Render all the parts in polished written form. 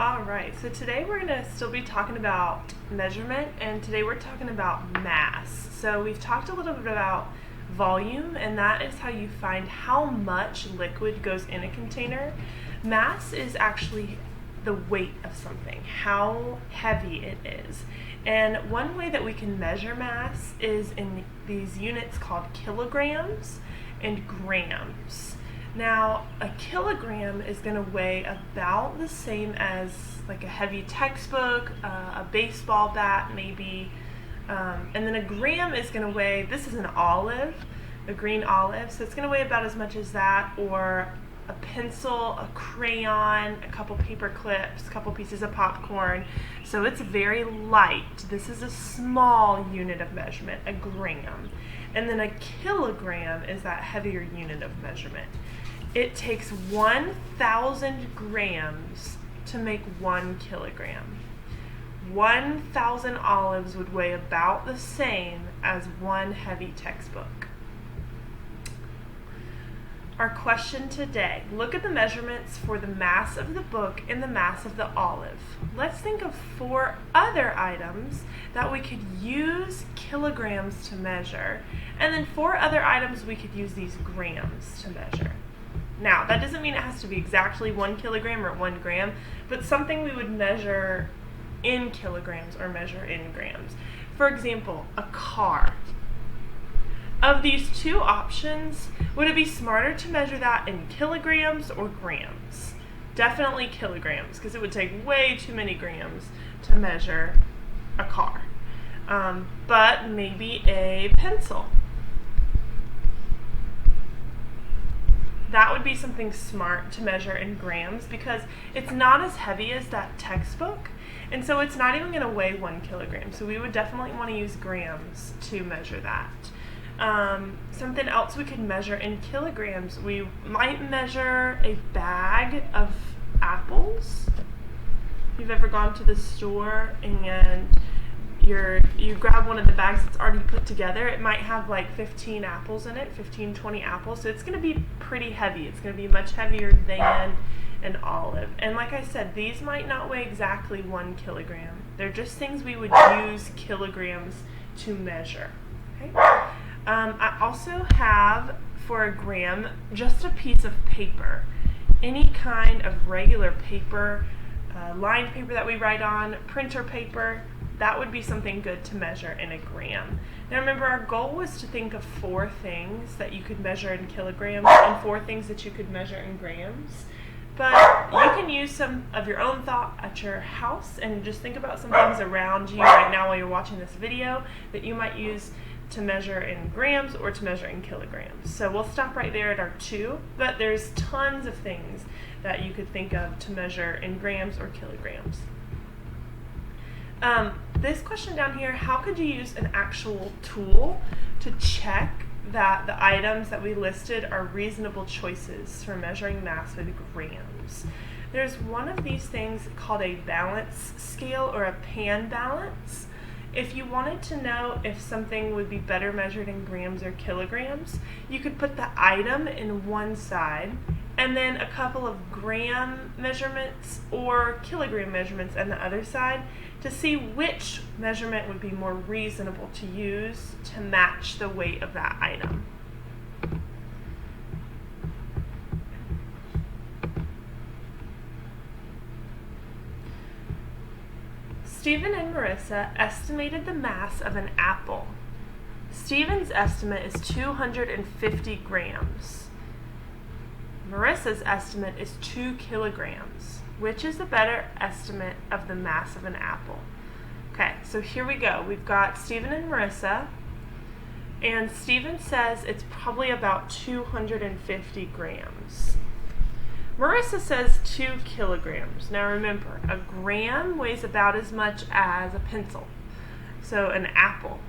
Alright, so today we're going to still be talking about measurement, and today we're talking about mass. So we've talked a little bit about volume, and that is how you find how much liquid goes in a container. Mass is actually the weight of something, how heavy it is. And one way that we can measure mass is in these units called kilograms and grams. Now, a kilogram is going to weigh about the same as like a heavy textbook, a baseball bat maybe, and then a gram is going to weigh, this is an olive, a green olive, so it's going to weigh about as much as that, or a pencil, a crayon, a couple paper clips, a couple pieces of popcorn. So it's very light. This is a small unit of measurement, a gram. And then a kilogram is that heavier unit of measurement. It takes 1,000 grams to make 1 kilogram. 1,000 olives would weigh about the same as one heavy textbook. Our question today, look at the measurements for the mass of the book and the mass of the olive. Let's think of 4 other items that we could use kilograms to measure, and then 4 other items we could use these grams to measure. Now, that doesn't mean it has to be exactly 1 kilogram or 1 gram, but something we would measure in kilograms or measure in grams. For example, a car. Of these 2 options, would it be smarter to measure that in kilograms or grams? Definitely kilograms, because it would take way too many grams to measure a car. But maybe a pencil. That would be something smart to measure in grams because it's not as heavy as that textbook, and so it's not even going to weigh 1 kilogram. So we would definitely want to use grams to measure that. Something else we could measure in kilograms, we might measure a bag of apples. If you've ever gone to the store and you grab one of the bags that's already put together, it might have like 15 apples in it, 15, 20 apples, so it's going to be pretty heavy. It's going to be much heavier than an olive. And like I said, these might not weigh exactly 1 kilogram. They're just things we would use kilograms to measure. Okay? I also have, for a gram, just a piece of paper. Any kind of regular paper, lined paper that we write on, printer paper, that would be something good to measure in a gram. Now remember, our goal was to think of 4 things that you could measure in kilograms and 4 things that you could measure in grams. But you can use some of your own thought at your house and just think about some things around you right now while you're watching this video that you might use to measure in grams or to measure in kilograms. So we'll stop right there at our 2, but there's tons of things that you could think of to measure in grams or kilograms. This question down here, how could you use an actual tool to check that the items that we listed are reasonable choices for measuring mass with grams? There's one of these things called a balance scale or a pan balance. If you wanted to know if something would be better measured in grams or kilograms, you could put the item in one side and then a couple of gram measurements or kilogram measurements on the other side to see which measurement would be more reasonable to use to match the weight of that item. Stephen and Marissa estimated the mass of an apple. Stephen's estimate is 250 grams. Marissa's estimate is 2 kilograms. Which is the better estimate of the mass of an apple? Okay, so here we go. We've got Stephen and Marissa, and Stephen says it's probably about 250 grams. Marissa says 2 kilograms. Now remember, a gram weighs about as much as a pencil, so an apple.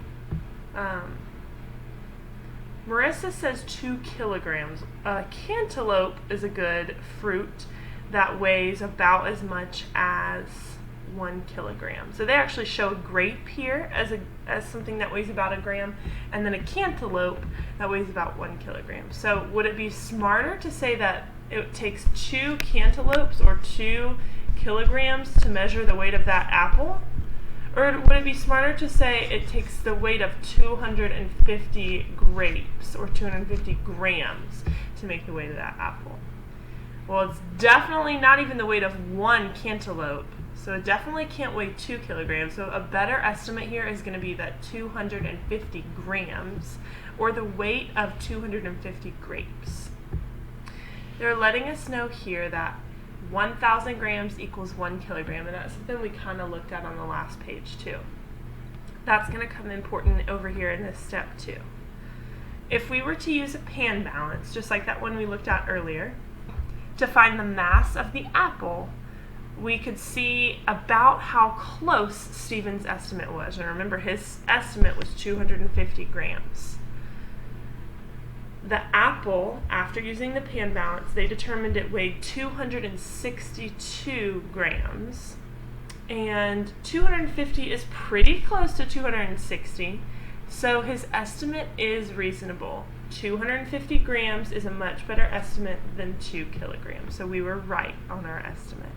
Marissa says 2 kilograms. A cantaloupe is a good fruit that weighs about as much as 1 kilogram. So they actually showed grape here as something that weighs about a gram, and then a cantaloupe that weighs about 1 kilogram. So would it be smarter to say that it takes 2 cantaloupes or 2 kilograms to measure the weight of that apple? Or would it be smarter to say it takes the weight of 250 grapes or 250 grams to make the weight of that apple? Well, it's definitely not even the weight of one cantaloupe, so it definitely can't weigh 2 kilograms. So a better estimate here is going to be that 250 grams, or the weight of 250 grapes. They're letting us know here that 1,000 grams equals 1 kilogram, and that's something we kind of looked at on the last page too. That's going to come important over here in this step too. If we were to use a pan balance, just like that one we looked at earlier, to find the mass of the apple, we could see about how close Stephen's estimate was. And remember, his estimate was 250 grams. The apple, after using the pan balance, they determined it weighed 262 grams. And 250 is pretty close to 260, so his estimate is reasonable. 250 grams is a much better estimate than 2 kilograms, so we were right on our estimate.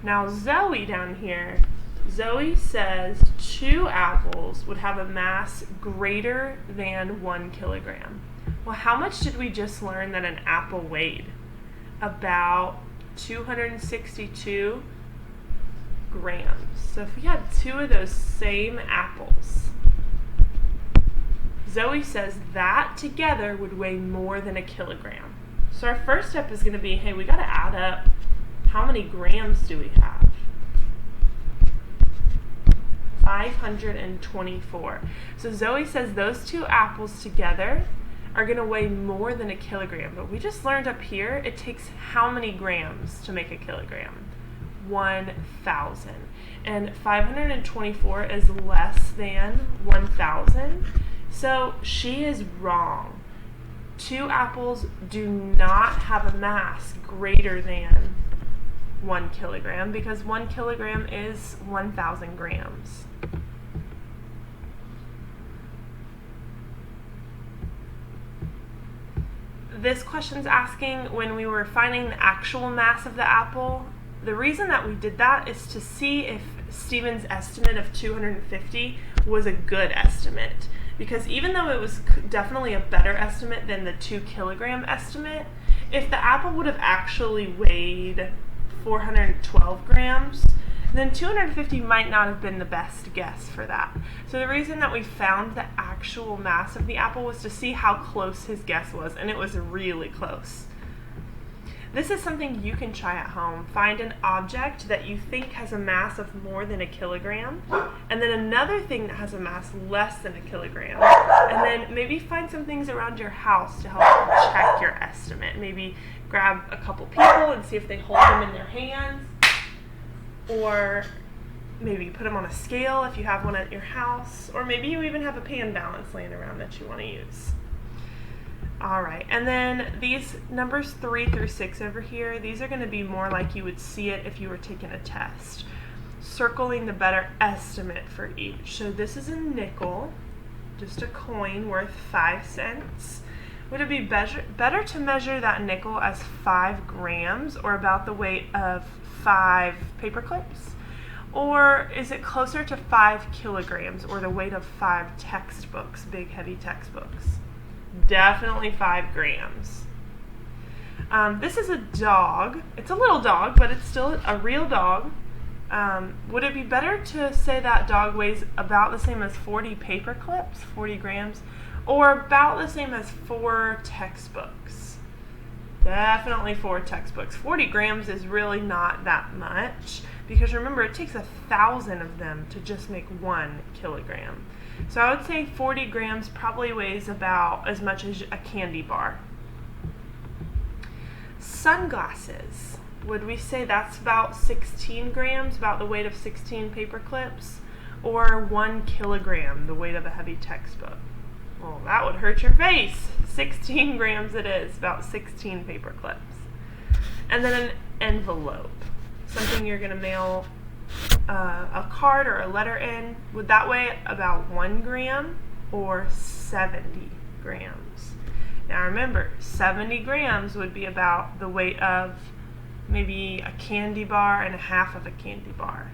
Now Zoe down here, Zoe says 2 apples would have a mass greater than 1 kilogram. Well, how much did we just learn that an apple weighed? About 262 grams. So if we had 2 of those same apples, Zoe says that together would weigh more than 1 kilogram. So our first step is going to be, hey, we got to add up how many grams do we have? 524. So Zoe says those 2 apples together are going to weigh more than 1 kilogram. But we just learned up here it takes how many grams to make 1 kilogram? 1,000. And 524 is less than 1,000. So she is wrong. 2 apples do not have a mass greater than 1 kilogram because 1 kilogram is 1,000 grams. This question's asking when we were finding the actual mass of the apple. The reason that we did that is to see if Stephen's estimate of 250 was a good estimate. Because even though it was definitely a better estimate than the 2 kilogram estimate, if the apple would have actually weighed 412 grams, then 250 might not have been the best guess for that. So the reason that we found the actual mass of the apple was to see how close his guess was, and it was really close. This is something you can try at home. Find an object that you think has a mass of more than 1 kilogram, and then another thing that has a mass less than 1 kilogram, and then maybe find some things around your house to help check your estimate. Maybe grab a couple people and see if they hold them in their hands, or maybe put them on a scale if you have one at your house, or maybe you even have a pan balance laying around that you want to use. Alright, and then these numbers 3 through 6 over here, these are going to be more like you would see it if you were taking a test. Circling the better estimate for each. So this is a nickel, just a coin worth 5 cents. Would it be better to measure that nickel as 5 grams, or about the weight of 5 paper clips? Or is it closer to 5 kilograms, or the weight of 5 textbooks, big heavy textbooks? Definitely 5 grams. This is a dog. It's a little dog, but it's still a real dog. Would it be better to say that dog weighs about the same as 40 paper clips, 40 grams, or about the same as 4 textbooks? Definitely 4 textbooks. 40 grams is really not that much, because remember, it takes 1,000 of them to just make 1 kilogram. So I would say 40 grams probably weighs about as much as a candy bar. Sunglasses. Would we say that's about 16 grams, about the weight of 16 paper clips, or 1 kilogram, the weight of a heavy textbook? Well, that would hurt your face. 16 grams it is, about 16 paper clips. And then an envelope, something you're going to mail a card or a letter in. Would that weigh about 1 gram or 70 grams? Now remember, 70 grams would be about the weight of maybe a candy bar and a half of a candy bar.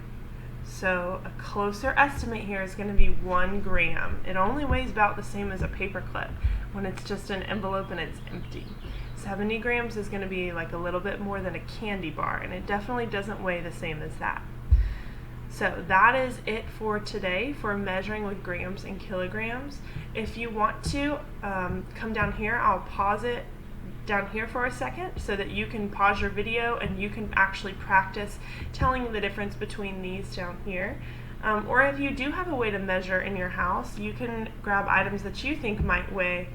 So a closer estimate here is going to be 1 gram. It only weighs about the same as a paper clip when it's just an envelope and it's empty. 70 grams is going to be like a little bit more than a candy bar, and it definitely doesn't weigh the same as that. So that is it for today for measuring with grams and kilograms. If you want to come down here, I'll pause it down here for a second so that you can pause your video and you can actually practice telling the difference between these down here. Or if you do have a way to measure in your house, you can grab items that you think might weigh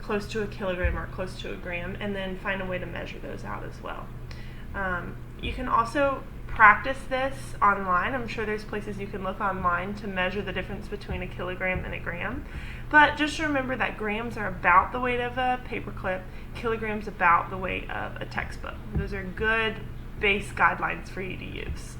close to a kilogram or close to a gram and then find a way to measure those out as well. You can also practice this online. I'm sure there's places you can look online to measure the difference between a kilogram and a gram. But just remember that grams are about the weight of a paperclip, kilograms about the weight of a textbook. Those are good base guidelines for you to use.